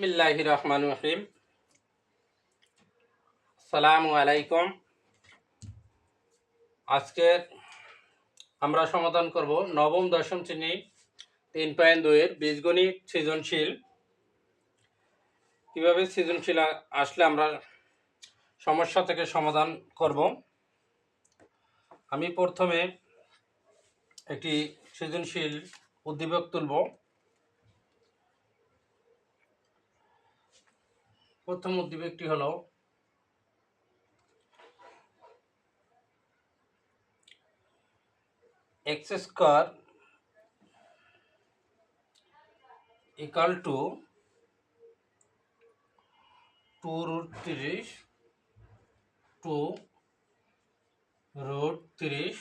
বিসমিল্লাহির রহমানির রহিম। আসসালামু আলাইকুম। আজকে আমরা সমাধান করব নবম দশম শ্রেণী 3.2 এর বীজগণিত সৃজনশীল। কিভাবে সৃজনশীল আসলে আমরা সমস্যা থেকে সমাধান করব। আমি প্রথমে একটি সৃজনশীল উদ্দীপক তুলব। প্রথম উদ্দীপকটি হলো x square equal to 2√30 2√30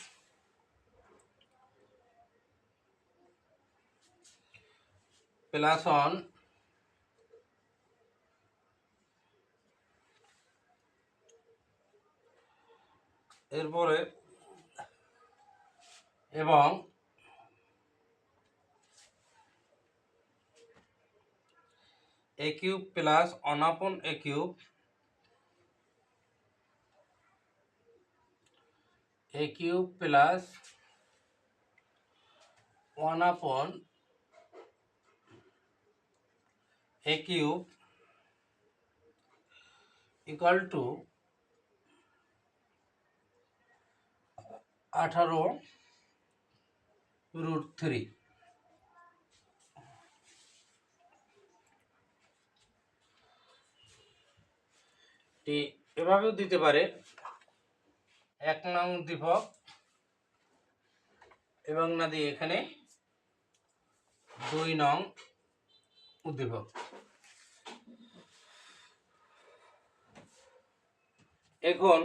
plus 1 এরপরে এবং a cube plus 1/a cube a cube plus 1/a cube equal two 18√3। এভাবেও দিতে পারে 1 নং উদ্দীপক এবং না দিয়ে এখানে 2 নং উদ্দীপক। এখন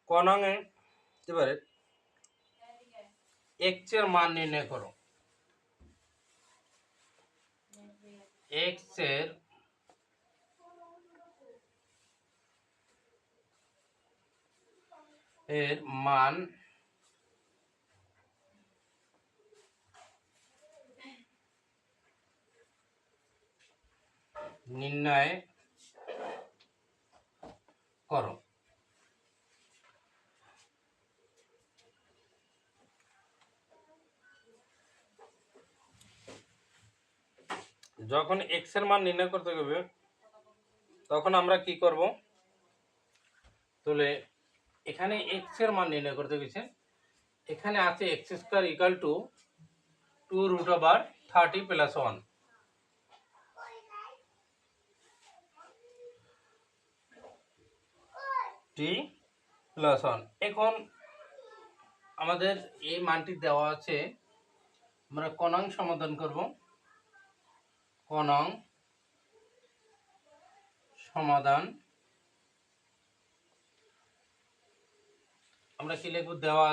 ক নংয়ে দিতে পারে x এর মান নির্ণয় করো। x এর মান নির্ণয় করো। যখন x এর মান নির্ণয় করতে হবে তখন আমরা কি করব, তাহলে এখানে x এর মান নির্ণয় করতে গেছে, এখানে আছে x square equal to 2√30 plus 1। Plus 1। এখন আমাদের এই মানটি দেওয়া আছে, আমরা ক নং সমাধান করব। ক নং সমাধান আমরা কি লিখব, দেওয়া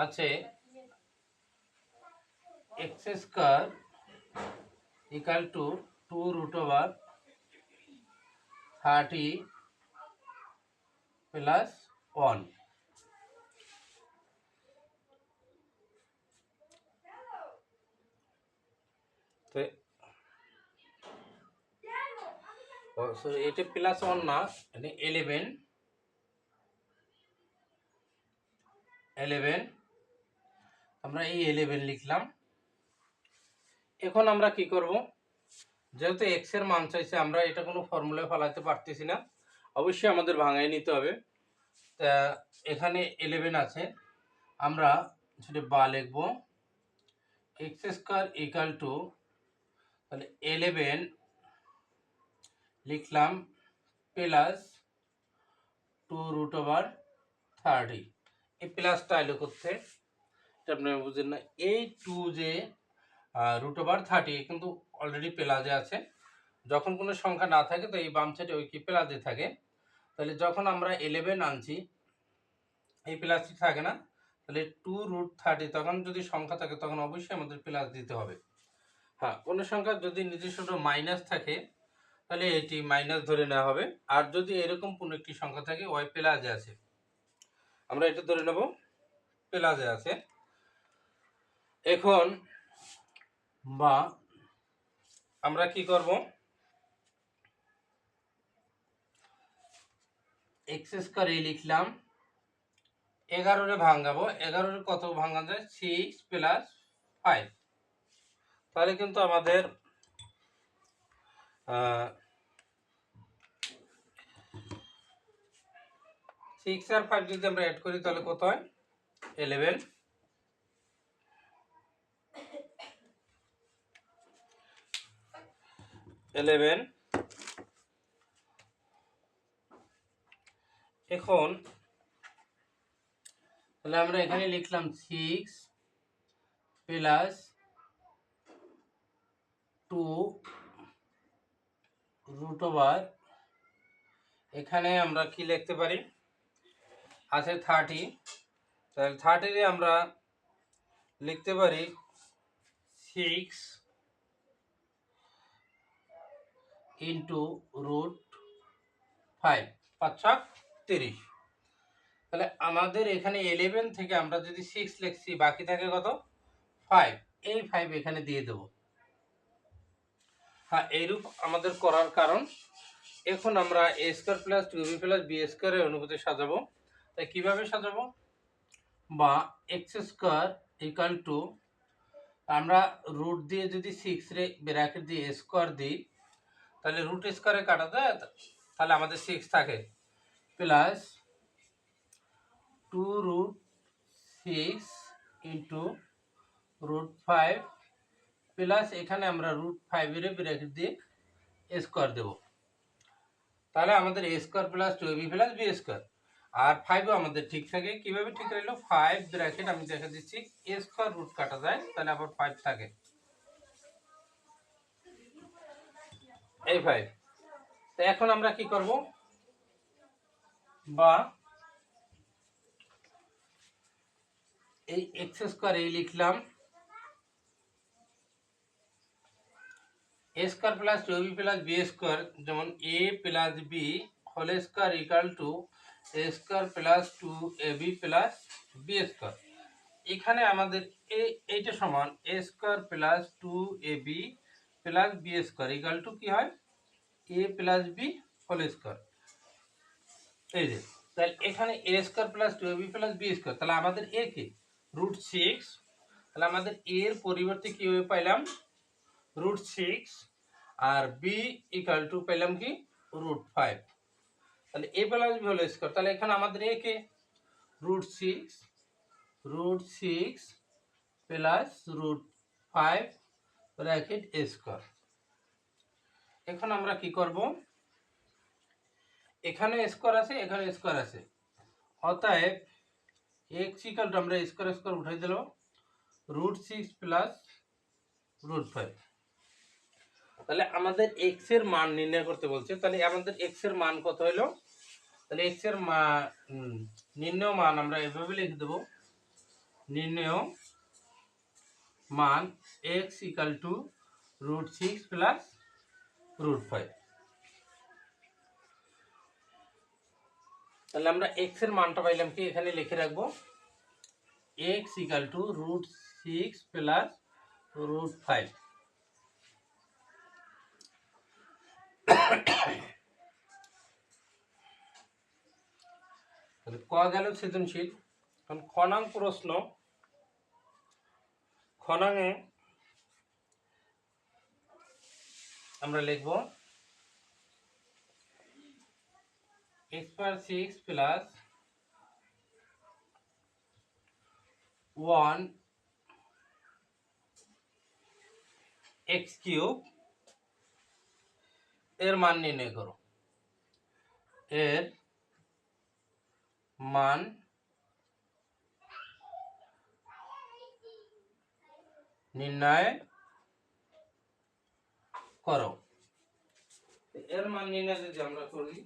আছে x square equal to 2√30 plus 1। তো এটা প্লাস 1 না, মানে 11 আমরা এই 11 লিখলাম। এখন আমরা কি করব, যেহেতু x এর মান চাইছে, আমরা এটা কোনো ফর্মুলায় ফলাতে পারতেছি না, অবশ্যই আমাদের ভাঙায় নিতে হবে। তা এখানে 11 আছে, আমরা সেটা বা লিখব x স্কয়ার ইকুয়াল টু, তাহলে 11 লিখলাম প্লাস 2√30। এই প্লাসটা এলো করতে, এটা আপনারা বুঝেন না, এই 2 যে √30 কিন্তু অলরেডি প্লাসে আছে। যখন কোনো সংখ্যা না থাকে তো এই বাম সাইডে ওই কি প্লাসে থাকে, তাহলে যখন আমরা 11 আনছি এই প্লাসটি থাকে না, তাহলে 2√30 তখন যদি সংখ্যা থাকে তখন অবশ্যই আমাদের প্লাস দিতে হবে। হ্যাঁ, কোনো সংখ্যা যদি নিজস্ব মাইনাস থাকে তাহলে এটি মাইনাস ধরে নেওয়া হবে। আর যদি এরকম কোনো একটি সংখ্যা থাকে ওয়াই প্লাসে আছে, আমরা এটা ধরে নেব প্লাসে আছে। এখন বা আমরা কি করব, এক্স স্কোয়ার এই লিখলাম, 11 ভাঙাবো, 11 কত ভাঙা যায়, 6 প্লাস 5। তাহলে কিন্তু আমাদের 6 আর 5 যদি আমরা অ্যাড করি তাহলে কত হয়, 11। এখন তাহলে আমরা এখানে লিখলাম 6 প্লাস 2 রুট ওভার, এখানে আমরা কি লিখতে পারি, আছে 30, তাহলে 30 আমরা লিখতে পারি 6 ইন্টু রুট 5, 5 30। তাহলে আমাদের এখানে 11 থেকে আমরা যদি 6 লিখছি, বাকি থাকে কত, 5। এই 5 এখানে দিয়ে দেব। হ্যাঁ, এইরূপ আমাদের করার কারণ, এখন আমরা a square plus 2b plus b স্কোয়ারের অনুপাতে সাজাবো। তাই কিভাবে সাজাবো, বা এক্স স্কোয়ার ইকাল টু, আমরা রুট দিয়ে যদি 6 রে ব্র্যাকেট দিয়ে স্কোয়ার দিই, তাহলে রুট স্কোয়ারে কাটা যায়, তাহলে আমাদের 6 থাকে, plus 2 root 6 into root 5 plus এখানে আমরা রুট 5 এর ব্র্যাকেট দিয়ে স্কোয়ার দেব। তাহলে আমাদের a square plus 2ab plus b square, আর 5ও আমাদের ঠিক থাকে। কিভাবে ঠিক রইলো, 5 ব্র্যাকেট আমি দেখা দিচ্ছি, এ স্কোয়ার রুট কাটা যায়, তাহলে আবার 5 থাকে, এই 5। তো এখন আমরা কি করব, বা এই এক্স স্কোয়ার এই লিখলাম, a square plus 2ab plus b square, যেমন a plus B whole square equal to a square plus 2ab plus b square. এখানে আমাদের এইটা সমান এ square plus 2ab plus b square equal to কি হয়, a plus B whole square. এই যে, তাহলে এখানে a square plus 2ab plus b square, তাহলে আমাদের এ কে রুট 6, তাহলে আমাদের এর পরিবর্তে কি হয়ে পাইলাম, রুট 6, আর বি ইকাল টু পেলাম কি, রুট 5। তাহলে A plus B whole square, তাহলে এখানে আমাদের এ কে রুট 6 প্লাস রুট 5 ব্র্যাকেট এ স্কোয়ার। এখন আমরা কি করব, এখানে স্কোয়ার আছে, এখানে স্কোয়ার আছে, অতএব এক্স ইকাল টু, আমরা স্কোয়ার স্কোয়ার উঠাই দিল, রুট 6 প্লাস রুট 5। তাহলে আমাদের এক্স এর মান নির্ণয় করতে বলছে, তাহলে আমাদের এক্স এর মান কত হলো, তাহলে এক্স এর নির্ণয় মান আমরা এভাবে লিখে দেব, নির্ণয় মান X equal to root 6 plus root 5। তাহলে আমরা এক্স এর মানটা পাইলাম কি, এখানে লিখে রাখবো, X equal to root 6 plus root 5। তাহলে ক গেল সৃজনশীল। এখন খনাং প্রশ্ন, খনাঙে আমরা লিখব x পাওয়ার 6 প্লাস 1 x কিউব এর মান নির্ণয় করো। এর মান নির্ণয় করো। এর মান নির্ণয় যদি আমরা করি,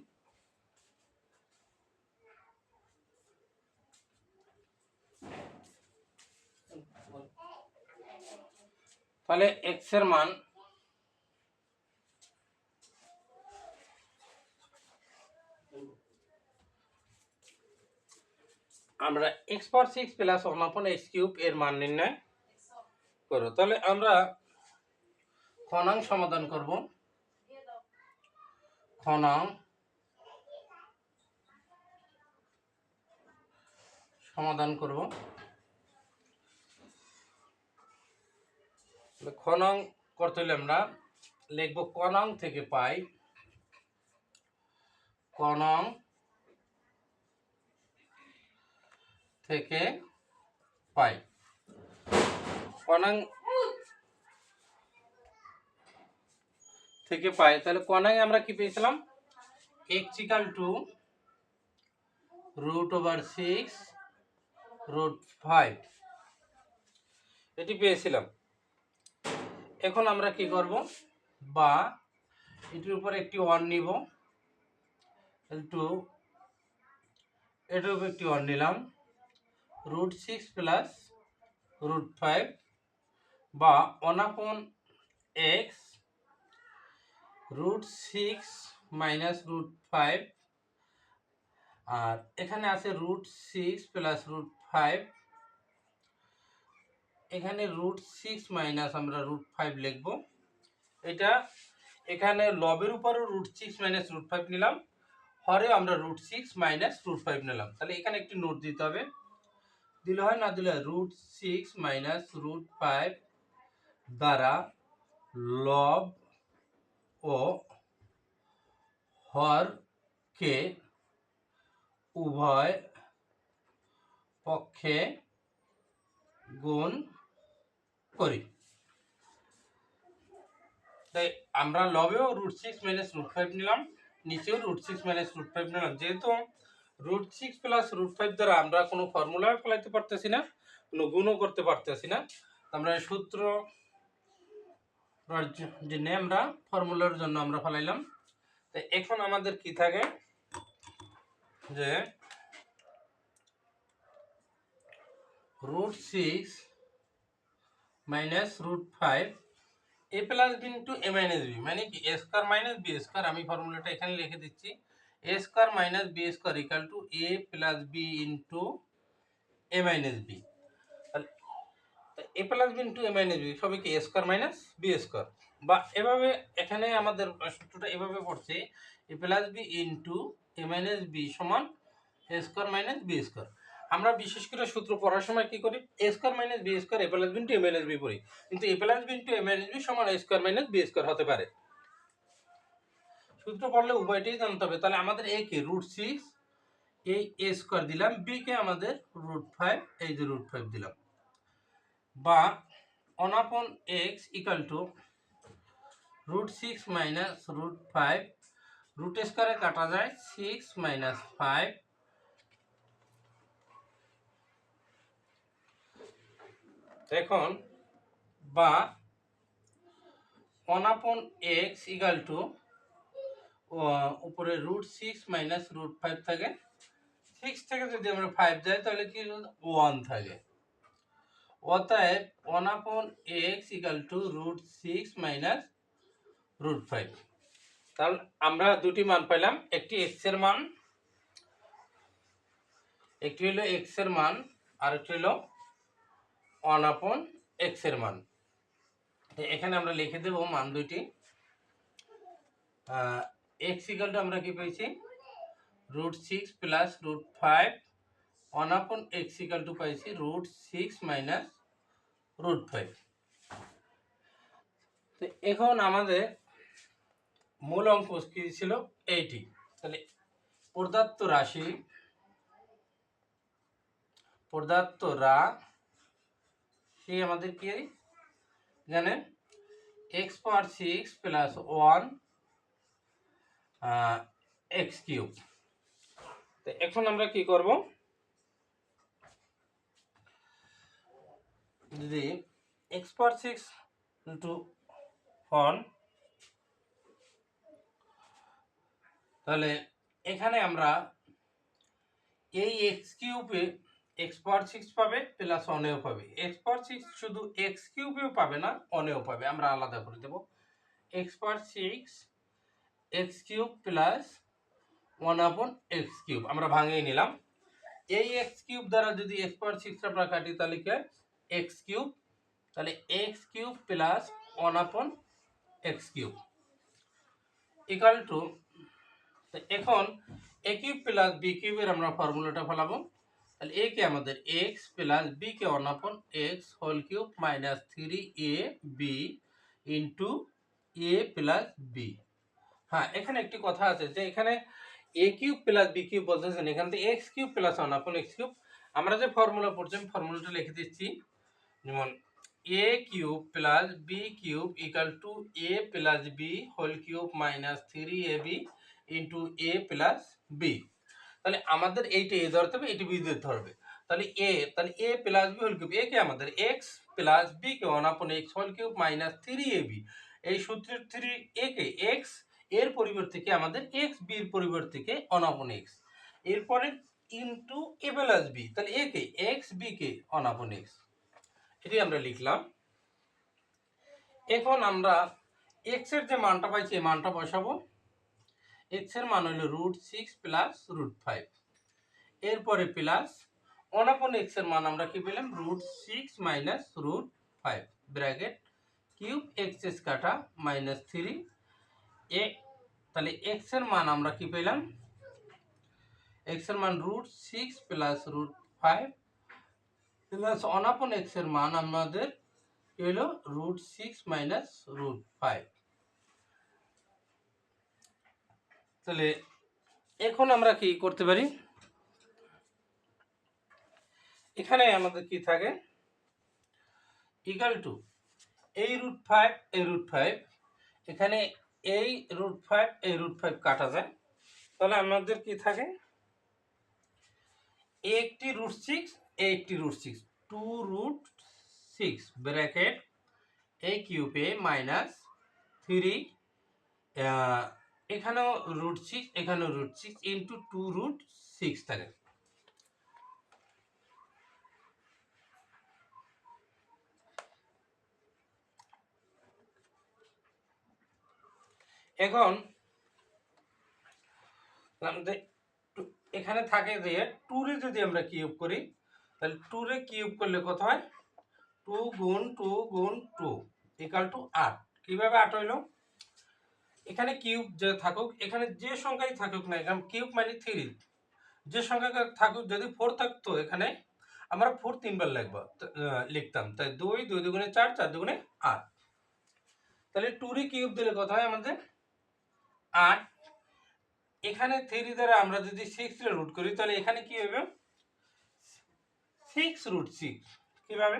তাহলে x এর মান আমরা এক্স পাওয়ার 6 প্লাস 1 আপন এক্স কিউব এর মান নির্ণয় করব। তাহলে আমরা খনাং সমাধান করব। খনাং সমাধান করব। খনাং করতে হলে আমরা লিখব কনাং থেকে পাই, কনাং থেকে পাই, কনাং থেকে পাই। তাহলে কনাং আমরা কি পেয়েছিলাম? x ইকাল টু √/6 √5 এটি পেয়েছিলাম। এখন আমরা কি করব, বা এটির উপর একটি 1 নিব, টু এটির উপর একটি 1 নিলাম, √6 প্লাস √5 বা 1/x √6 মাইনাস √5, আর এখানে আছে √6 প্লাস √5, এখানে √6 মাইনাস আমরা √5 লিখব। এটা এখানে লবের উপরও √6 মাইনাস √5 নিলাম, হরে আমরা √6 মাইনাস √5 নিলাম। তাহলে এখানে একটি নোট দিতে হবে, দিলে হয় না দিলে √6 মাইনাস √5 দ্বারা লব ও হরকে উভয় পক্ষে গুণ করি। তাই আমরা লবেও √6 মাইনাস √5 নিলাম, নিচেও √6 মাইনাস √5 নিলাম। যেহেতু √6 প্লাস √5 দ্বারা আমরা কোনো ফর্মুলা ফেলাইতে পারতেছি না, কোনো গুণও করতে পারতেছি না, আমরা সূত্র জন্য আমরা ফর্মুলার জন্য আমরা ফেলাইলাম। তাই এখন আমাদের কি থাকে, যে √6 minus √5 a plus B into A minus b, মানে কি a square minus B square. আমি ফর্মুলাটা এখানে লিখে দিচ্ছি, a square minus B square equal to a plus B into A minus b. A plus B into A minus b সবই কি a square minus B square, বা এভাবে এখানে আমাদের সূত্রটা এভাবে পড়ছে, a plus B into A minus B সমান এ স্কোয়ার মাইনাস বি স্কোয়ার। আমরা বিশেষ করে সূত্র পড়ার সময় কি করি, A square minus B square A plus B into A minus B পড়ি, কিন্তু A plus B into A minus B সমান এ স্কোয়ার মাইনাস বি স্কোয়ার হতে পারে। সূত্র পড়লে উভয়টাই জানতে হবে। তাহলে আমাদের এ কে √6, এই এ স্কোয়ার দিলাম, বি কে আমাদের √5, এই যে √5 দিলাম, বা 1/x equal to √6 minus √5, root স্কোয়ারে কাটা যায় 6 মাইনাস 5, এখন বা 1/x ইকাল টু উপরে √6 মাইনাস √5 থাকে, 6 থেকে যদি আমরা 5 যাই তাহলে কি 1 থাকে, অতএব 1/x ইকাল টু √6 মাইনাস √5। তাহলে আমরা দুটি মান পেলাম, একটি x এর মান, একটি হলো x এর মান, আর একটি হলো 1/x এর মান। এখানে আমরা লিখে দেব মান দুইটি। x ইকাল টু আমরা কি পেয়েছি √6 প্লাস √5, 1/x ইকাল টু পাইছি √6 মাইনাস √5। তো এখন আমাদের মূল অঙ্ক কি ছিল এইটি। তাহলে প্রদত্ত রাশি, প্রদত্ত রাশি আমাদের কি জানে, x পাওয়ার 6 প্লাস 1 x কিউব। তো এখন আমরা কি করব, যদি x পাওয়ার 6 ইন্টু 1, তাহলে এখানে আমরা এই x কিউবে x পাওয়ার 6 পাবে প্লাস 1 পাবে, x পাওয়ার 6 শুধু x কিউবেও পাবে না 1 পাবে, আমরা আলাদা করে দেব। x পাওয়ার 6 x cube plus 1/x cube আমরা ভাঙিয়ে নিলাম। এই এক্স কিউব দ্বারা যদি এক্স পাওয়ার 6 আমরা কাটি তাহলে কি এক্স কিউব, তাহলে x cube plus 1/(x³ equal to, এখন এ কিউব প্লাস বি কিউবের আমরা ফর্মুলাটা ফেলাবো। তাহলে এ কে আমাদের X plus B K 1/(x³ minus 3ab into a plus B. হ্যাঁ, এখানে একটি কথা আছে যে এখানে এ কিউব প্লাস বি কিউব বলতেছেন, এখান থেকে এক্স কিউব প্লাস 1/(x³। আমরা যে ফর্মুলা পড়ছি আমি ফর্মুলাটা লিখে দিচ্ছি, যেমন a cube plus b cube equal to a plus B whole cube minus 3ab into a plus b. তাহলে আমাদের এইটা এ ধরতে হবে, এটি বি ধরতে হবে। তাহলে A plus B whole cube, A কে আমাদের এক্স প্লাস বি কে 1/(x whole cube minus 3ab। এই সূত্রের 3 এ কে এক্স এর পরিবর্তে কি আমাদের এক্স বি এর পরিবর্তে কে 1/(x, এরপরে ইন্টু এ প্লাস বি, তাহলে এ কে এক্স বি কে 1/(x, এটি আমরা লিখলাম। এখন আমরা এক্স এর যে মানটা পাইছি এই মানটা বসাবো। এক্স এর মান হলো √6 প্লাস √5, এরপরে প্লাস 1/(x এর মান আমরা কি পেলাম √6 minus √5 bracket cube x S কাটা মাইনাস 3 এ, তাহলে এক্স এর মান আমরা কি পেলাম, এক্স এর মান √6 প্লাস √5 প্লাস 1/(x এর মান আমাদের হলো √6 মাইনাস √5। তাহলে এখন আমরা কি করতে পারি, এখানে আমাদের কি থাকে ইকুয়াল টু এই √5 এই √5, এখানে এই √5 এই √5 কাটা যায়, তাহলে আমাদের কি থাকে একটি √6 একটি √6 2√6 ব্র্যাকেট এ কিউবে মাইনাস 3 এখানেও √6 এখানেও √6 ইন্টু 2√6 থাকে। এখন আমাদের এখানে থাকে যে 2 রে যদি আমরা কিউব করি তাহলে 2 রে কিউব করলে কত হয় 2 গুণ 2 গুণ 2 ইকুয়াল টু 8। কিভাবে 8 হইল, এখানে কিউব যে থাকুক, এখানে যে সংখ্যাই থাকুক না, এখানে কিউব মানে 3, যে সংখ্যা থাকুক, যদি 4 থাকতো এখানে আমরা 4 তিনবার লিখতাম, তাই 2 2 দুগুণে 4 4 দুগুণে 8। তাহলে 2 রে কিউব দিলে কত হয় আমাদের 8। এখানে 3 দ্বারা আমরা যদি 6 রে রুট করি তাহলে এখানে কি হবে 6√6। কিভাবে,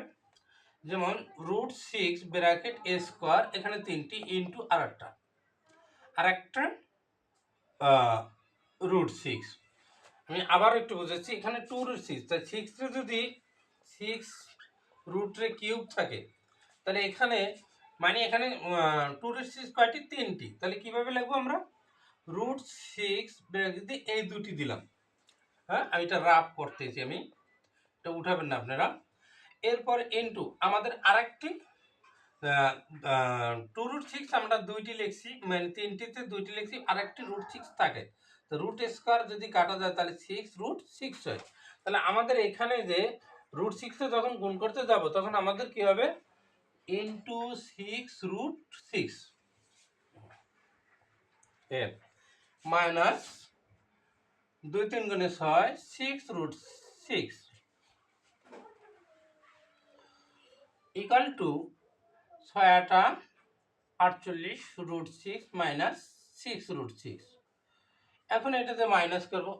যেমন √6 ব্র্যাকেট এ স্কোয়ার, এখানে 3টি ইন্টু আরেকটা √6। আমি আবার একটু বুঝাচ্ছি, এখানে 2√6, তাই 6 রে যদি 6 রুট রে কিউব থাকে তাহলে এখানে মানে এখানে 2√6 কয়টি 3টি, তাহলে কিভাবে লিখবো আমরা √6 ব্র্যাকেট এই দুটি দিলাম। হ্যাঁ, আমি এটা রাফ করতেছি, আমি এটা উঠাবেন না আপনারা। এরপর ইন্টু আমাদের আরেকটি 2√6 আমরা দুইটি লিখছি, মানে 3টিতে 2টি লিখছি, আরেকটি √6 থাকে, তো রুট স্কোয়ার যদি কাটা যায় তাহলে 6√6 হয়। তাহলে আমাদের এখানে যে √6 এ যখন গুণ করতে যাব তখন আমাদের কি হবে ইন্টু 6√6 এর মাইনাস 2 3 গুণে 6 6√6 ইকুয়াল টু 6 8 48 √6 মাইনাস 6√6। এখন এটাতে মাইনাস করবো,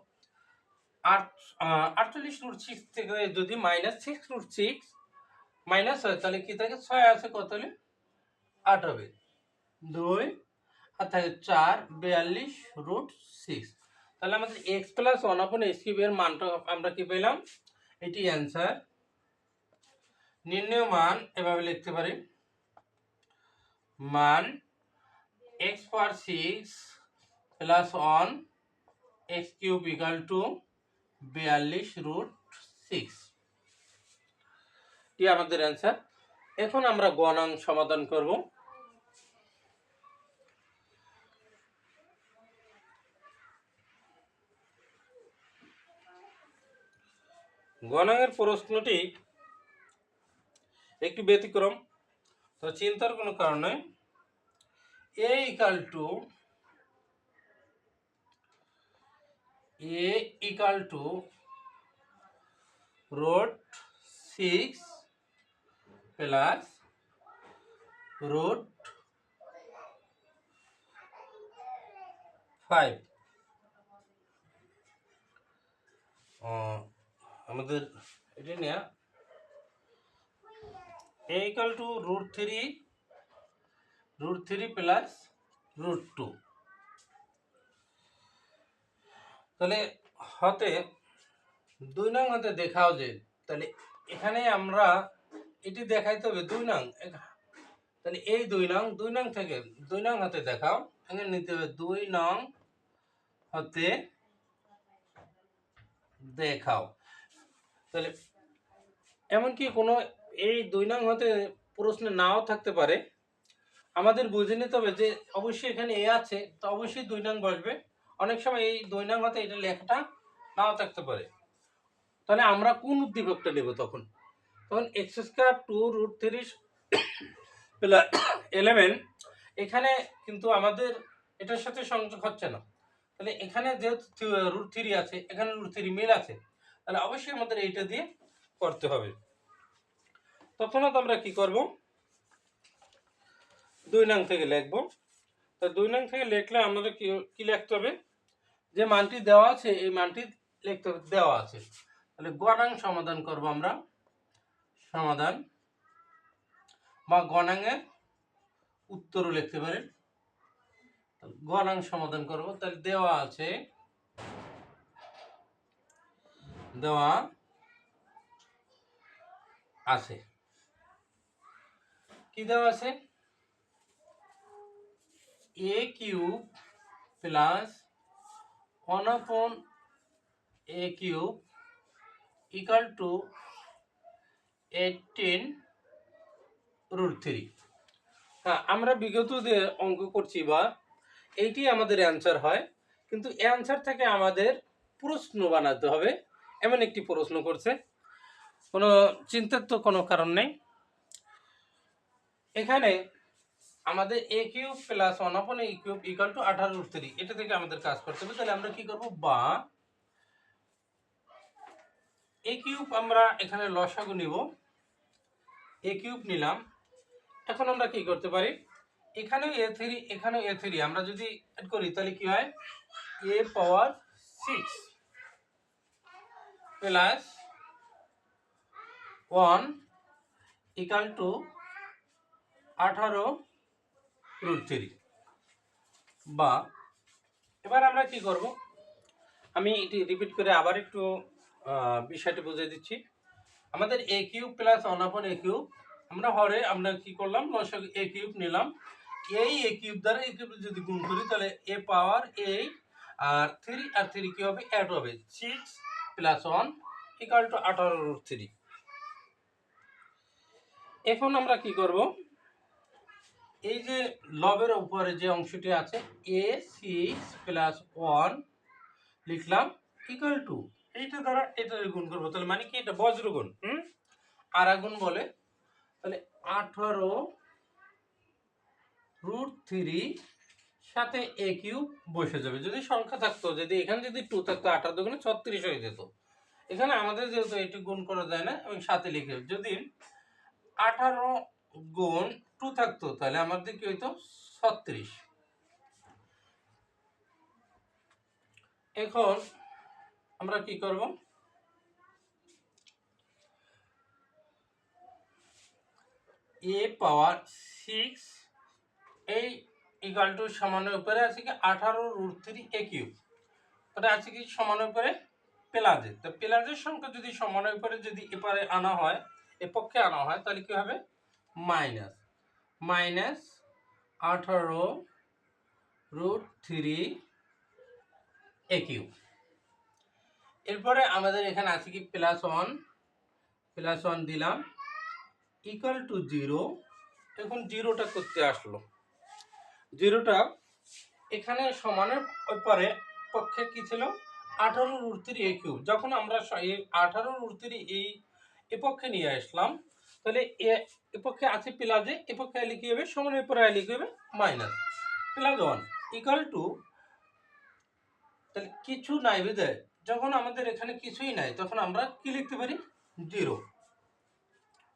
48√6 থেকে যদি মাইনাস 6√6 মাইনাস হয় তাহলে কি থাকে 6 আছে কত হলে 8 হবে, 2 আর থাকে 4 42√6। তাহলে আমাদের x প্লাস 1/(x³ এর মানটা আমরা কি পেলাম, এটি অ্যান্সার। নির্ণয় মান এভাবে লিখতে পারি, মান x power 6 plus 1 x³ equal to 42√6 টি আমাদের অ্যান্সার। এখন আমরা গণাঙ্ক সমাধান করব। গণাঙ্কের প্রশ্নটি একটু ব্যতিক্রম, তো চিন্তার কোনো কারণ নেই। A equal to root 6 plus root 5। আমাদের এটা নিয়ে A equal to root 3 plus root 2। তাহলে হতে 2 নং হতে দেখাও যে, তাহলে এখানে আমরা এটি দেখাইতে হবে 2 নং। তাহলে এই 2 নং থেকে 2 নং হতে দেখাও, এখানে নিতে হবে 2 নং হতে দেখাও। তাহলে এমনকি কোনো এই 2 নং হতে প্রশ্নে নাও থাকতে পারে, আমাদের বুঝে নিতে হবে যে অবশ্যই এখানে এ আছে, তো অবশ্যই 2 নং বসবে। অনেক সময় এই 2 নং হতে এটা লেখাটা নাও থাকতে পারে, তাহলে আমরা কোন উদ্দীপকটা নেব? তখন এক্স স্কয়ার 2 রুট 3 প্লাস 11 এখানে কিন্তু আমাদের এটার সাথে সংযোগ হচ্ছে না। তাহলে এখানে যেহেতু রুট 3 আছে, এখানে রুট 3 মিল আছে, তাহলে অবশ্যই আমাদের এইটা দিয়ে করতে হবে। তৎক্ষণাৎ আমরা কি করব? 2 নং থেকে লিখব। তো 2 নং থেকে লিখলে আমাদের কি লিখতে হবে? যে মানটি দেওয়া আছে এই মানটি লিখতে হবে, দেওয়া আছে। তাহলে গণাঙ্ক সমাধান করব আমরা, সমাধান বা গণাঙ্কের উত্তরও লিখতে পারেন। গণাঙ্ক সমাধান করব, তাহলে দেওয়া আছে কি দেওয়া আছে? a cube plus 1/a cube equal to 18 root 3। হ্যাঁ, আমরা বিগত যে অঙ্ক করছি বা এইটি আমাদের অ্যান্সার হয়, কিন্তু অ্যান্সার থেকে আমাদের প্রশ্ন বানাতে হবে। এমন একটি প্রশ্ন করছে, কোনো চিন্তার তো কোনো কারণ নেই। এখানে আমাদের a cube plus 1/a cube equal to 18 root 3, এটা থেকে আমাদের কাজ করতে হবে। তাহলে আমরা কি করব? বা a কিউব আমরা এখানে লসাগু নিব, a কিউব নিলাম। এখন আমরা কি করতে পারি? এখানেও a3, এখানেও a3 আমরা যদি এড করি তাহলে কি হয়? a power 6 plus 1 equal to 18 root 3। বা এবার আমরা কি করব? আমি এটি রিপিট করে আবার একটু বিষয়টি বুঝিয়ে দিচ্ছি। আমাদের a cube plus 1/a cube, আমরা হরে আমরা কি করলাম? লসাগু a কিউব নিলাম। এই a কিউব দ্বারা a কিউব যদি গুণ করি তাহলে a পাওয়ার 8 আর 3 আর 3 কি হবে? অ্যাড হবে, 6 প্লাস 1 ইকুয়াল টু 18 রুট 3। এখন আমরা কি করব? এই যে লবের উপরে যে অংশটি আছে a6 প্লাস 1 লিখলাম ইকুয়াল টু এইটা দ্বারা এটা গুণ করব, তাহলে মানে কি? এটা বজ্র গুণ, আর গুণ বলে। তাহলে 18 রুট 3 সাথে a কিউব বসে যাবে। যদি সংখ্যা থাকতো, যদি এখানে যদি 2 থাকতো, 18 দুগুণে 36 হয়ে যেত। এখানে আমাদের যেহেতু এটি গুণ করা যায় না, এবং সাথে লিখে যদি 18 গুণ 2 থাকতো তাহলে আমাদের কি হইতো? 36। এখন আমরা কি করব? a পাওয়ার 6 এই ইকুয়াল টু সমানের উপরে আছে কি 18 রুট 3 a কিউব, ওটা আছে কি সমানের উপরে প্লাসের। তো প্লাসের সংখ্যা যদি সমানের উপরে যদি এপারে আনা হয়, এ পক্ষে আনা হয়, তাহলে কি হবে? Minus 18 root 3 a cube. এরপরে আমাদের এখানে আছে কি প্লাস 1 দিলাম ইকুয়াল টু 0। এখন জিরোটা করতে আসলো, জিরোটা এখানে সমানের পরে পক্ষে কি ছিল? 18√3 যখন আমরা এই 18√3 এই পক্ষে নিয়ে আসলাম, তাহলে এপক্ষে আছে প্লাসে, এপক্ষে আইলে কি হবে সমানের পরে আইলে কি হবে মাইনাস +1 ইকুয়াল টু, তাহলে কিছু নাই বুঝে, যখন আমাদের এখানে কিছুই নাই তখন আমরা কি লিখতে পারি 0।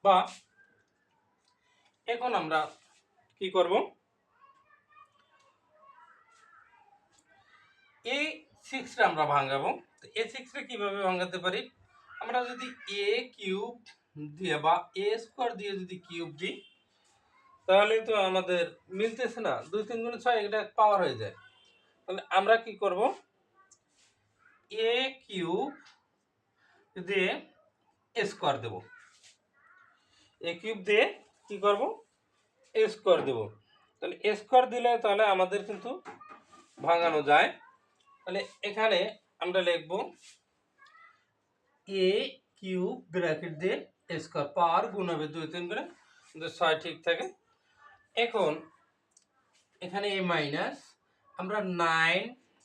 বা এখন আমরা কি করব, এই 6টা আমরা ভাঙাবো। তো এই 6টা কিভাবে ভাঙাতে পারি, আমরা যদি a কিউব দিয়ে বা a স্কয়ার দিয়ে যদি কিউব দিই, তাহলে তো আমাদের মিলতেছে না, 2 3 গুণ 6 এটা পাওয়ার হয়ে যায়। তাহলে আমরা কি করব, a কিউব দিয়ে স্কয়ার দেব, a কিউব দিয়ে কি করব a স্কয়ার দেব। তাহলে a স্কয়ার দিলে তাহলে আমাদের কিন্তু ভাঙানো যায়। তাহলে এখানে আমরা লিখব a কিউব ব্র্যাকেট দিয়ে স্কয়ার, পাওয়ার গুণ হবে 2 3 করে 6 ঠিক থাকে। এখন এখানে a মাইনাস আমরা 9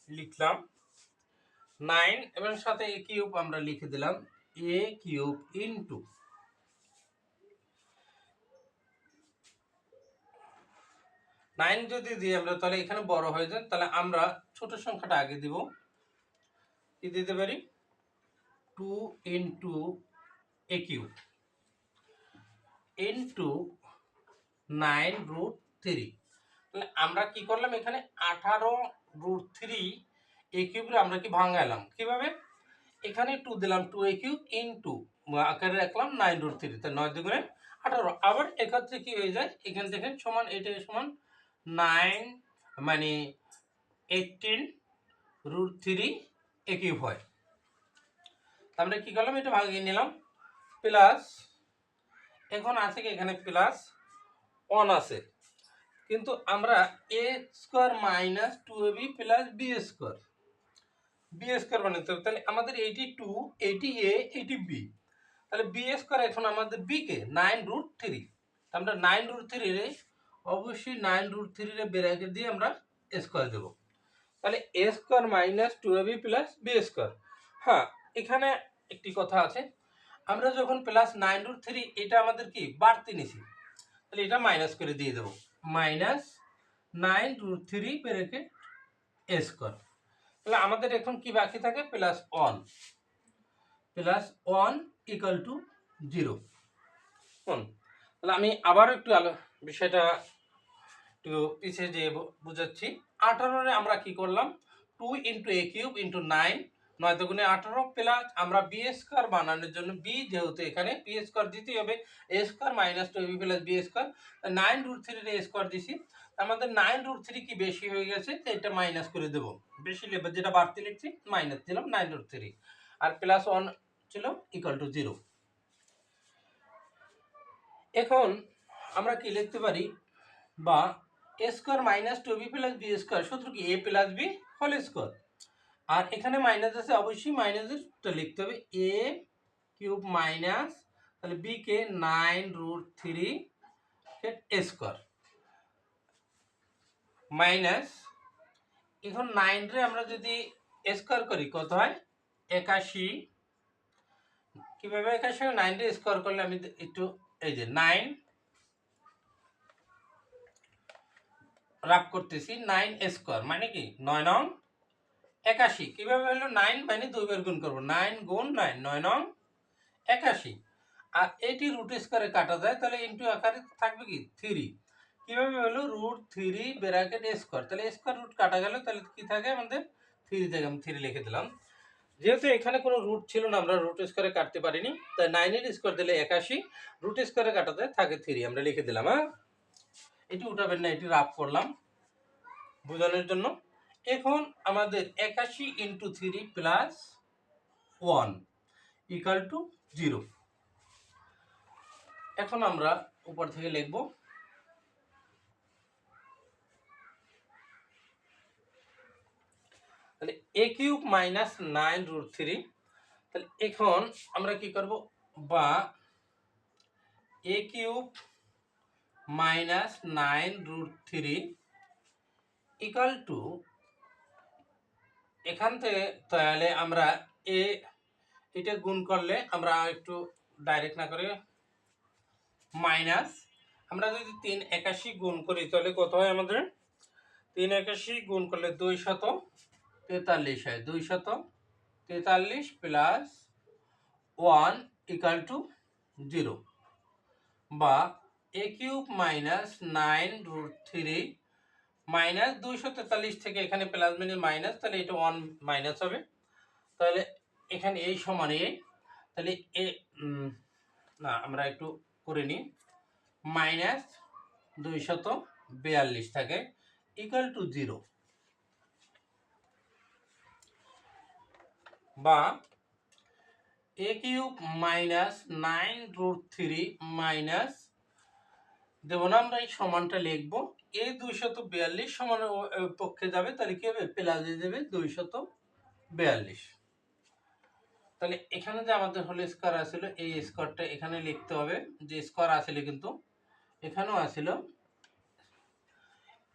লিখলাম, 9 এবং সাথে a কিউব আমরা লিখে দিলাম a কিউব ইনটু 9 যদি দিই আমরা তাহলে এখানে বড় হয়ে যায়, তাহলে আমরা ছোট সংখ্যাটা আগে দিব, কি দিতে পারি 2 ইনটু a কিউব ইনটু 9√3। তাহলে আমরা কি করলাম, এখানে 18√3 a কিউবরে আমরা কি ভাঙাইলাম কিভাবে, এখানে 2 দিলাম 2a কিউব ইনটু আকারে রাখলাম 9√3, তাই 9 দুগুণে 18। আবার এক্ষেত্রে কি হয়ে যায়, এখান থেকে সমান এটা সমান 9 মানে 18√3 a কিউব হয়। আমরা কি করলাম, এটা ভাঙিয়ে নিলাম প্লাস, এখন আছে কি এখানে প্লাস 1 আছে, কিন্তু আমরা a square minus 2ab plus b square বানাতে হবে। তাহলে আমাদের এইটি 2, এইটি a, এইটি b, তাহলে b স্কয়ার এখন আমাদের b কে 9√3, আমরা 9√3 রে অবশ্যই 9√3 রে ব্র্যাকেট দিয়ে আমরা স্কয়ার দেব। তাহলে a square minus 2ab plus b square. হ্যাঁ, এখানে একটি কথা আছে, আমরা যখন প্লাস 9√3 এটা আমাদের কি বাড়তি নিছি, তাহলে এটা মাইনাস করে দিয়ে দেব, মাইনাস 9√3 ব্র্যাকেট a স্কয়ার। তাহলে আমাদের এখন কি বাকি থাকে +1, +1 ইকুয়াল টু 0। তাহলে আমি আবার একটু বিষয়টা একটু পিছিয়ে যেয়ে বুঝাচ্ছি। 18 রে আমরা কি করলাম 2 ইন্টু a কিউব ইন্টু 9, 9 দুগুণে 18 প্লাস আমরা b স্কয়ার বানানোর জন্য b যেহেতু এখানে b স্কয়ার দিতে হবে, a square minus 2ab plus b square, 9√3 এর a স্কয়ার দিছি, আমাদের 9√3 কি বেশি হয়ে গেছে, তো এটা মাইনাস করে দেব, বেশি লেবে যেটা বাড়তি লিখছি মাইনাস দিলাম 9√3, আর +1 ছিল ইকুয়াল টু 0। এখন আমরা কি লিখতে পারি, বা a square minus 2b plus b square সূত্র কি a plus b whole square, আর এখানে মাইনাস আছে অবশ্যই মাইনাসটা লিখতে হবে, a কিউব মাইনাস তাহলে b কে 9√3 a স্কয়ার মাইনাস, এখন 9 রে আমরা যদি স্কয়ার করি কত হয় 81। কিভাবে 81 9 রে স্কয়ার করলে আমি একটু এই যে 9 রাফ করতেছি, 9 স্কয়ার মানে কি 9 নং 81, কিভাবে হলো 9 মানে 2 বার গুণ করব, 9 গুণ 9 9 নং 81, আর এটি রুট স্কয়ারে কাটা যায়, তাহলে ইনটু আকারে থাকবে কি 3, কিভাবে হলো √3 ব্র্যাকেট a স্কয়ার, তাহলে স্কয়ার রুট কাটা গেল, তাহলে কি থাকে আমাদের 3 থেকে আমি 3 লিখে দিলাম। যেহেতু এখানে কোনো রুট ছিল না আমরা রুট স্কয়ারে কাটতে পারিনি, তাই 9 এর স্কয়ার দিলে 81, রুট স্কয়ারে কাটা যায় থাকে 3 আমরা লিখে দিলাম। হ্যাঁ, এটি উঠাবেন না, এটি রাফ করলাম বোঝানোর জন্য। এখন আমাদের 81 ইন্টু 3 প্লাস 1 ইকুয়াল টু 0। এখন আমরা উপর থেকে লিখব তাহলে a কিউব মাইনাস 9√3, তাহলে এখন আমরা কি করব, বা a cube minus 9√3 equal two এখান থেকে তাহলে আমরা এটা গুণ করলে আমরা একটু ডাইরেক্ট না করে মাইনাস, আমরা যদি 381 গুণ করি তাহলে কত হয় আমাদের? 381 গুণ করলে 243 হয়। 243 প্লাস 1 ইকুয়াল টু 0, বা a কিউব মাইনাস 9√3 মাইনাস 243 থেকে এখানে প্লাস মানে মাইনাস, তাহলে এটা 1 মাইনাস হবে। তাহলে এখানে এই সমান এই, তাহলে এ না আমরা একটু করে নিই, মাইনাস 242 থাকে ইকুয়াল টু 0, বা a কিউব মাইনাস 9√3 মাইনাস দেব না, আমরা এই সমানটা লিখবো a 242 সমান পক্ষে যাবে, তাহলে কি হবে? প্লাস দিয়ে দেবে 242। তাহলে এখানে যে আমাদের হোল স্কয়ার আসছিল, এই স্কয়ারটা এখানে লিখতে হবে, যে স্কয়ার আসলে কিন্তু এখানেও আসছিল।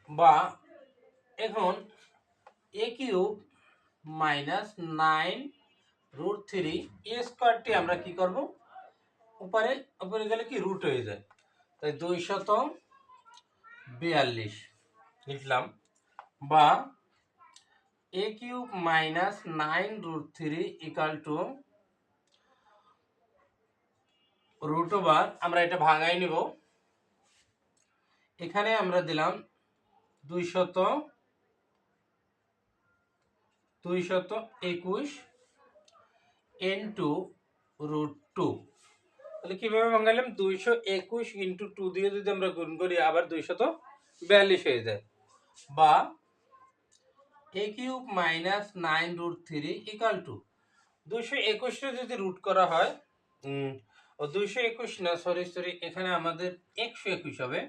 বা এখন a কিউব মাইনাস 9√3 এ স্কয়ারটি আমরা কি করব? উপরে গেলে কি রুট হয়ে যায়, তাই 242 লিখলাম। বা a cube minus 9√3 equal to root over, আমরা এটা ভাঙাই নিব, এখানে আমরা দিলাম 221 ইন্টু √2। তাহলে কিভাবে ভাঙাইলাম? 221 ইন্টু 2 দিয়ে যদি আমরা গুণ করি আবার 242 হয়ে যায়। বা a cube minus 9√3 equal two 221 যদি রুট করা হয়, 221 না, সরি এখানে আমাদের 121 হবে।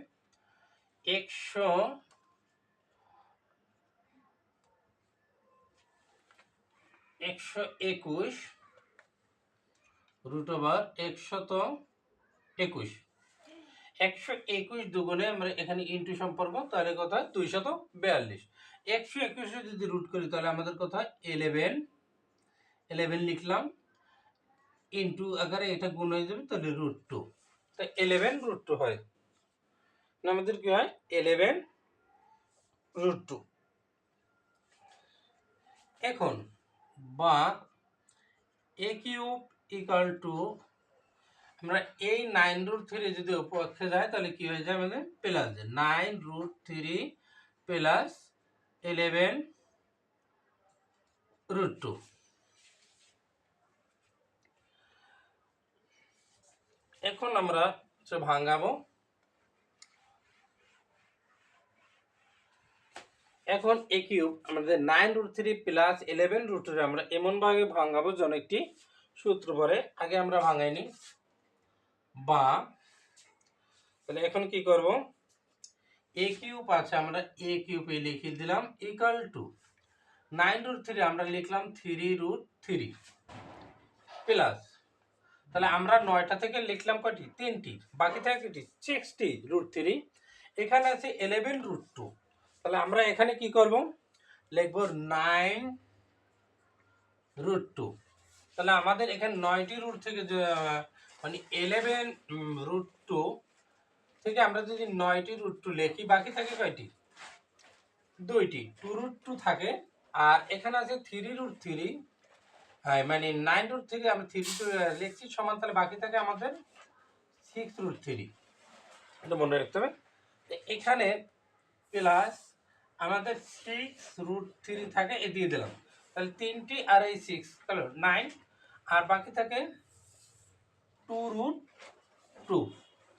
121 রুট ওভার 121, 121 দুগুণে আমরা এখানে ইন্টু সম্পর্ক, তাহলে কত হয়? 242। 121 যদি রুট করি তাহলে আমাদের কত হয়? 11 লিখলাম, ইন্টু আকারে এটা গুণ হয়ে যাবে, তাহলে √2, তাই 11√2 হয়। আমাদের কি হয়? 11√2। এখন বা a কিউব ইকুয়াল টু, আমরা এই 9√3 যদি উপপক্ষে যায় তাহলে কি হয়ে যায়? আমাদের প্লাস 9√3 প্লাস 11√2। এখন আমরা ভাঙাবো। এখন a কিউব আমাদের 9√3 প্লাস 11√2 আমরা এমন ভাবে ভাঙাবো যেন একটি সূত্র পরে, আগে আমরা ভাঙাইনি। বা তাহলে এখন কি করব? a কিউব আছে, আমরা a কিউব লিখে দিলাম ইকুয়াল টু 9√3 আমরা লিখলাম 3√3 প্লাস, তাহলে আমরা 9টা থেকে লিখলাম কয়টি? 3টি, বাকি থাকে কয়টি? 60√3। এখানে আছে 11√2, তাহলে আমরা এখানে কি করব? লিখব 9√2। তাহলে আমাদের এখানে 9টি রুট থেকে মানে 11√2 থেকে আমরা যদি 9টি √2 লিখি, বাকি থাকে কয়টি? 2টি, 2√2 থাকে। আর এখানে আছে 3√3, হ্যাঁ মানে 9√3 আমরা 3 লিখছি সমান, তাহলে বাকি থাকে আমাদের 6√3, এটা মনে রাখতে হবে। এখানে প্লাস আমাদের 6√3 থাকে, এ দিয়ে দিলাম, তাহলে 3টি আর এই 6, তাহলে 9, আর বাকি থাকে 2√2।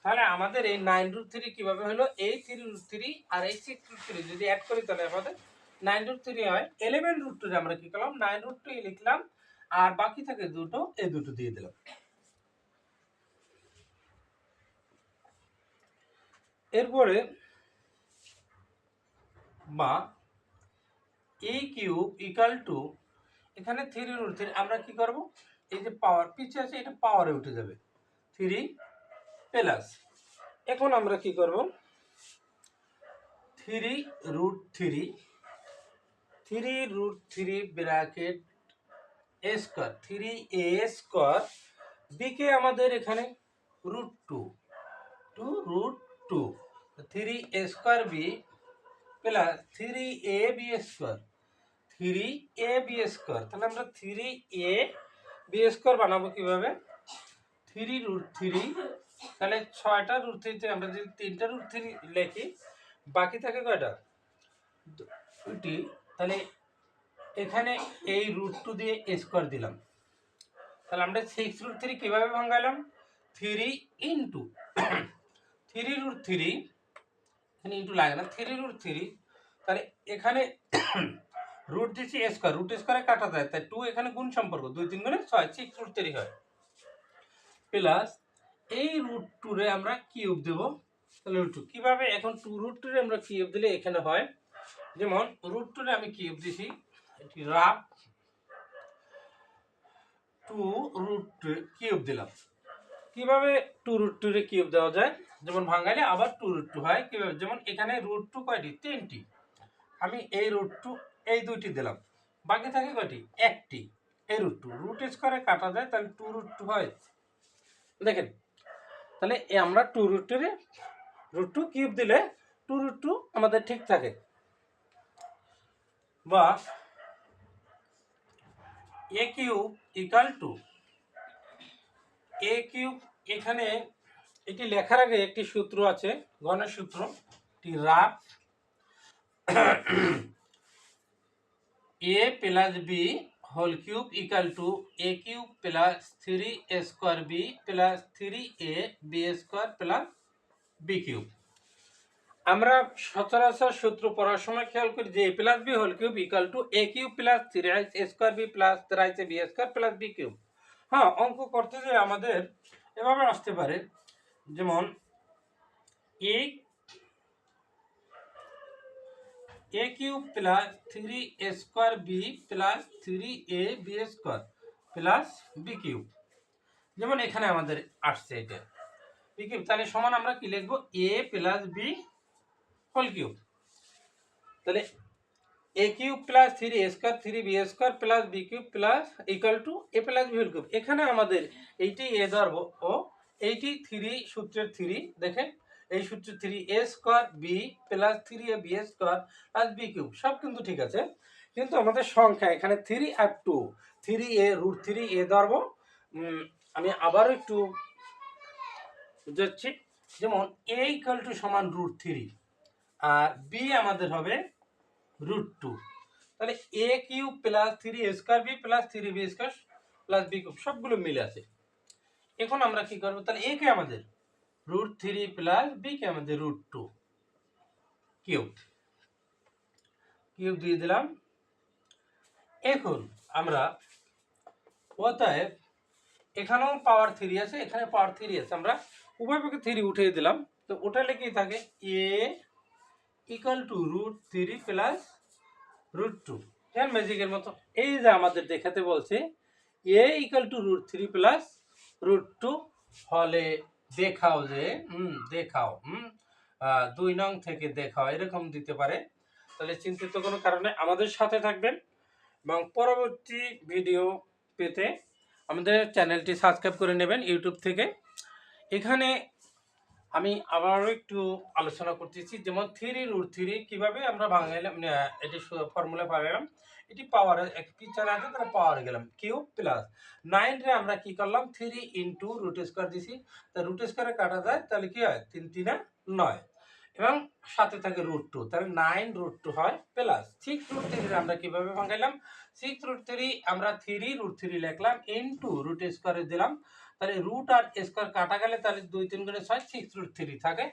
তাহলে আমাদের এই 9√3 কিভাবে হলো? এই 3√3 আর এই 6√3 যদি অ্যাড করি তাহলে আমাদের 9√3 হয়। 11√2 আমরা কি করলাম? 9√2 লিখলাম, আর বাকি থাকে দুটো, এই দুটো দিয়ে দিলাম। এরপরে বা a কিউব ইকুয়াল টু, এখানে 3√3 আমরা কি করব? এই যে পাওয়ার পিছে আছে এটা পাওয়ারে উঠে যাবে, 3 প্লাস, এখন আমরা কি করব? 3√3 3√3 bracket a square 3a square b কে আমাদের এখানে √2 √2 3a square b plus 3ab square 3ab square. তাহলে আমরা 3ab স্কয়ার বানাবো কিভাবে? 3√3, তাহলে 6টা √3 তে আমরা যদি 3টা √3 লিখি, বাকি থাকে কয়টা? 2টি। তাহলে এখানে এই √2 দিয়ে স্কয়ার দিলাম। তাহলে আমরা 6√3 কিভাবে ভাঙালাম? 3 ইনটু 3√3, এখানে ইনটু লাগে না, 3√3। তাহলে এখানে রুট দিচ্ছি স্কয়ার, রুট স্কয়ারে কাটা যায়, তাই 2 এখানে গুণ সম্পর্ক, 2 3 গুণে 6, 6√3 হয়। প্লাস এই √2 রে আমরা কিউব দেব। তাহলে √2 কিভাবে? এখন 2√2 রে আমরা কিউব দিলে এখানে হয়, যেমন √2 রে আমি কিউব দিছি, এটি রাফ 2√2 কিউব দিলাম। কিভাবে 2√2 রে কিউব দেওয়া যায়? যেমন ভাঙাইলে আবার 2√2 হয়। কিভাবে? যেমন এখানে √2 কয়টি? 3টি। আমি এই √2 এই দুইটি দিলাম, বাকি থাকে কয়টি? একটি। এই √2 রুট স্কয়ারে কাটা যায়, তাহলে 2√2 হয়। দেখেন, তাহলে আমরা 2√2 রে √2 কিউব দিলে 2√2 আমাদের ঠিক থাকে। বা a cube equal to a cube, এখানে এটি লেখার আগে একটি সূত্র আছে, গণের সূত্র, এটি রাফ a plus b whole cube equal to a cube plus 3a square b plus 3a b square plus b cube. আমরা সচরাচর সূত্র পড়ার সময় খেয়াল করি যে a plus b whole cube equal to a cube plus 3a square b plus 3a b square plus b cube. হ্যাঁ, অঙ্ক করতে যে আমাদের এভাবে আসতে পারে, যেমন a cube plus 3a square b plus 3a b square plus b cube. যেমন এখানে আমাদের আসছে এটা b কিউব, তাহলে সমান আমরা কি লিখবো? a plus b whole cube. তাহলে a cube plus 3a square 3b square plus b cube plus equal to a plus b whole cube. এখানে আমাদের এইটি a ধরবো ও এইটি 3 সূত্রের 3, দেখেন এই সূত্রের 3a square b plus 3ab square plus b cube, সব কিন্তু ঠিক আছে, কিন্তু আমাদের সংখ্যা এখানে 3 আর 2, 3a √3a ধরবো। আমি আবার একটু বুঝাচ্ছি, যেমন a ইকুয়াল টু সমান √3 আর b আমাদের হবে √2। তাহলে a cube plus 3a square b plus 3b square plus b cube সবগুলো মিলে আছে। এখন আমরা কি করব? তাহলে a কে আমাদের √3 প্লাস b কে আমাদের √2 কিউব দিয়ে দিলাম। এখন আমরা অতএব এখানেও পাওয়ার 3 আছে, এখানে পাওয়ার 3 আছে, আমরা উভয় পক্ষে 3 উঠিয়ে দিলাম। তো উঠালে কি থাকে? a equal to √3 plus √2। হ্যাঁ, ম্যাজিকের মতো। এই যে আমাদের দেখাতে বলছে a ইকুয়াল টু √3 প্লাস √2 হলে দেখাও যে দেখাও 2 নং থেকে দেখাও, এরকম দিতে পারে। তাহলে চিন্তিত কোনো কারণে আমাদের সাথে থাকবেন এবং পরবর্তী ভিডিও পেতে আমাদের চ্যানেলটি সাবস্ক্রাইব করে নেবেন ইউটিউব থেকে। এখানে আমি আবারও একটু আলোচনা করতেছি, যেমন 3√3 কিভাবে আমরা বাঙাইলাম, এটি ফর্মুলা পাইলাম, এটি পাওয়ার পিকচার আছে, তাহলে পাওয়ার গেলাম কিউব প্লাস 9 রে আমরা কি করলাম? 3 ইনটু রুট স্কয়ার দিছি, তা রুট স্কয়ারে কাটা যায়, তাহলে কি হয়? 3 3 9 এবং সাথে থাকে √2, তাহলে 9√2 হয় প্লাস 6√3 রে আমরা কিভাবে ভাঙাইলাম? 6√3 আমরা 3√3 লিখলাম ইনটু রুট স্কয়ারে দিলাম, তাহলে রুট আর স্কয়ার কাটা গেলে তাহলে 2 3 গুণে 6, 6√3 থাকে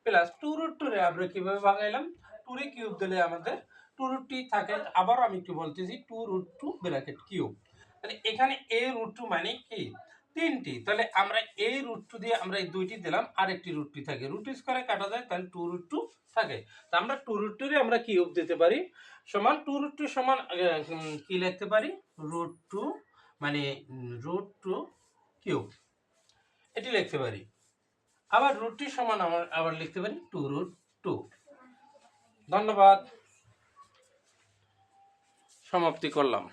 প্লাস 2√2 রে আমরা কিভাবে ভাঙাইলাম? 2 রে কিউব দিলে আমাদের 2√2 থাকে। আবার আমি একটু বলতেছি 2√2 ব্র্যাকেট কিউব। তাহলে এখানে a √2 মানে কি? 3টি, তাহলে আমরা এই √2 দিয়ে আমরা এই দুইটি দিলাম, আর একটি √2 থাকে, রুট স্কয়ারে কাটা যায়, তাহলে 2√2 থাকে। তো আমরা 2√2 রে আমরা কিউব দিতে পারি, সমান 2√2 সমান কি লিখতে পারি? √2 মানে √2 কিউব, এটি লিখতে পারি। আবার √2 সমান আমরা আবার লিখতে পারি 2√2। ধন্যবাদ। সমাপ্তি করলাম।